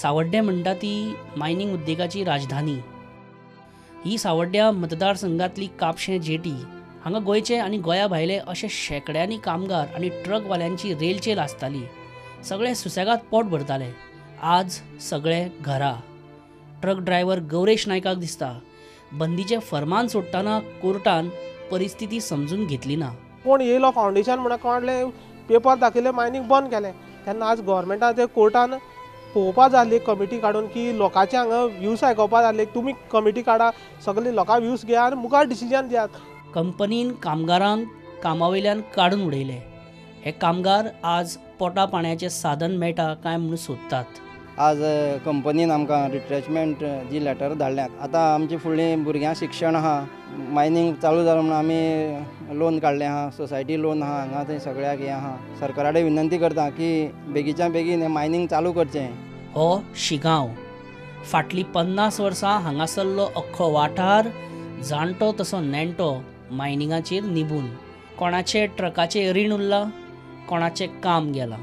सावड्ड्या म्हणटा ती मायनिंग उद्देगाची राजधानी। ही सावड्ड्या मतदारसंघातली कापशें जेटी। हांगा गोंयचे आनी गोंया भायले अशे शेकड्यांनी कामगार आनी ट्रकवाल्यांची रेलचेल आसताली। सगळे सुसेगाद पोट भरताले। आज सगळे घरा। ट्रक ड्रायव्हर गौरेश नायकाक दिसता बंदीचे फर्मान सोडटाना कोर्टान परिस्थिती समजून घेतली ना। कोण येयलो फावंडेशन म्हणून कोणले पेपर दाखयले मायनिंग बंद केलें तेन्ना आज गव्हर्मेंटान ते कोर्टान पळोवपा जाय आसली कमिटी काडून की लोकांचे हांगा व्यूज आयकोवपा जाय आसले। तुमी कमिटी काडा, सगळे लोकां व्यूज घेया आनी मुखार डिसिजन दियात। कंपनीन कामगारांक कामावयल्यान काडून उडयले। हे कामगार आज पोटा पाण्याचें साधन मेळटा काय म्हूण सोदतात। आज कंपनीन आमकां रिट्रेचमेंट जी लेटर धाडल्यात। आतां आमची फुडलीं भुरग्यां शिक्षण आहा, मायनिंग चालू जालें म्हणून आमी लोन काडलें आहा, सोसायटी लोन आहा, हांगा थंय सगळ्याक हें आहा। सरकारा कडेन विनंती करता की बेगीच्या बेगीन हें मायनिंग चालू करचें। हो शिगांव। फाटलीं 50 वर्सां हांगासरलो अख्खो वाठार जाणटो तसो नेणटो मायनिंगाचेर निबून। कोणाचे ट्रकाचें रीण उरलां, कोणाचें काम गेलां।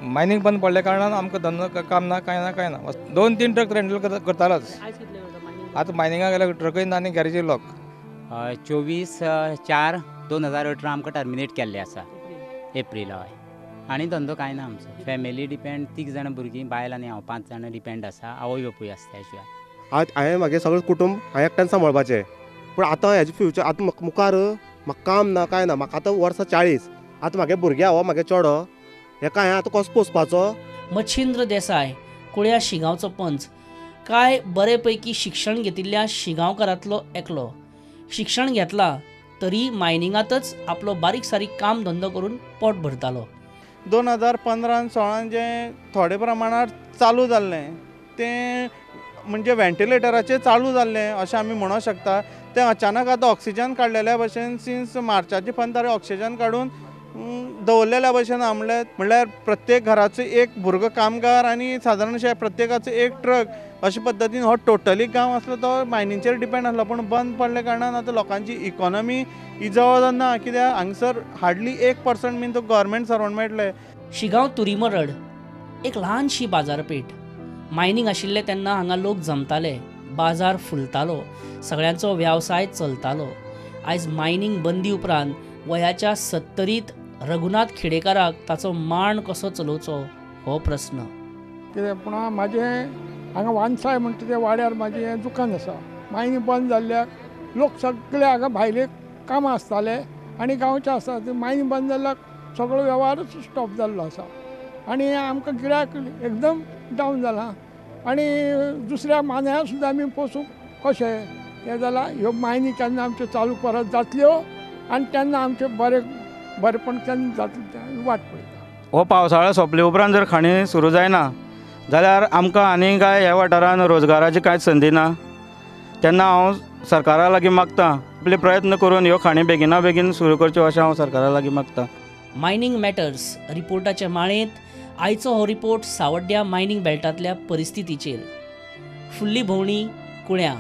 मायनिंग बंद पडल्या कारणान आमकां धंदो काम ना, कांय ना। 2-3 ट्रक रेंटल करतालोच। आतां मायनिंगाक गेल्यार ट्रकय ना आनी गॅरेजी लॉक। 24/4/2018 आमकां टर्मिनेट केल्लें आसा एप्रील। हय आनी धंदो कांय ना आमचो। फॅमिली डिपेंड 3 जाणां भुरगीं, बायल आनी हांव 5 जाणां डिपेंड आसा। आवय बापूय आसा त्या शिवाय। हांवें म्हागे सगळें कुटुंब हांवें एकट्यान सांबाळपाचें। पूण आतां हेजें फ्युचर आतां मुखार म्हाका काम ना, कांय ना। म्हाका आतां वर्सां 40। आतां म्हागे भुरगे हो म्हागे चेडो हेका हांवें आतां कसो पोसपाचो। मच्छिंद्र देसाय कुळ्या शिगांवचो पंच। काय बरे पैकी शिक्षण घेतिल्ल्या शिगांवकारांतलो एकलो। शिक्षण घेतला तरी मायनिंगांतच आपलो बारीक सारीक काम धंदो करून पोट भरतालो। 2015-16 जें थोडे प्रमाणात चालू जाल्लें तें म्हणजे व्हेंटिलेटराचेर चालू जाल्लें अशें आमी म्हणूंक शकता। तें अचानक आतां ऑक्सिजन काडलेल्या भशेन सिन्स मार्चाचे पंदरा ऑक्सिजन काडून दवरलेल्या भशेन म्हणल्यार प्रत्येक घराचो एक भुरगो कामगार आनी सादारणशे प्रत्येकाचो एक ट्रक अशे पद्दतीन हो टोटली गांव आसलो तो मायनिंगचेर डिपेंड आसलो। पूण बंद पडले कारणान आतां लोकांची इकॉनॉमी इजव ना, कित्याक हांगसर हार्डली 1% बीन तो गव्हर्मेंट सर्वंट मेळटले। शिगांव तुरीमरड एक ल्हानशी बाजारपेठ। मायनिंग आशिल्ले तेन्ना हांगा लोक जमताले, बाजार फुलतालो, सगळ्यांचो वेवसाय चलतालो। आयज मायनिंग बंदी उपरांत वयाच्या 70रीत रघुनाथ खेडेकाराक ताचो मांड कसो चलोवचो हो प्रस्न। कित्याक पूण म्हाजें हांगा वानसाय म्हणटा त्या वाड्यार म्हाजें दुकान आसा। मायनिंग बंद जाल्ल्याक लोक सगळे हांगा भायले कामां आसताले आनी गांवचे आसा। मायनिंग बंद जाल्ल्याक सगळो वेव्हारूच स्टॉप जाल्लो आसा आनी आमकां गिरायक एकदम डावन जालां। आनी दुसऱ्या मान्यां सुद्दां आमी पोसूंक कशें हें जालां। ह्यो मायनिंग केन्ना आमच्यो चालू परत जातल्यो आनी तेन्ना आमचें बरेंपण केन्ना जातलें वाट पळयता। हो पावसाळो सोंपले उपरांत जर खाणी सुरू जायना जाल्यार आमकां आनी काय ह्या वाठारान रोजगाराची कांयच संदी ना। तेन्ना हांव सरकारा लागीं मागतां आपले प्रयत्न करून ह्यो खाणी बेगिना बेगीन सुरू करच्यो अशें हांव सरकारा लागीं मागतां। मायनिंग मॅटर्स रिपोर्टाच्या माळेंत आयचो हो रिपोर्ट सावड्ड्या मायनिंग बेल्टांतल्या परिस्थितीचेर। फुडली भोंवडी कुळ्या।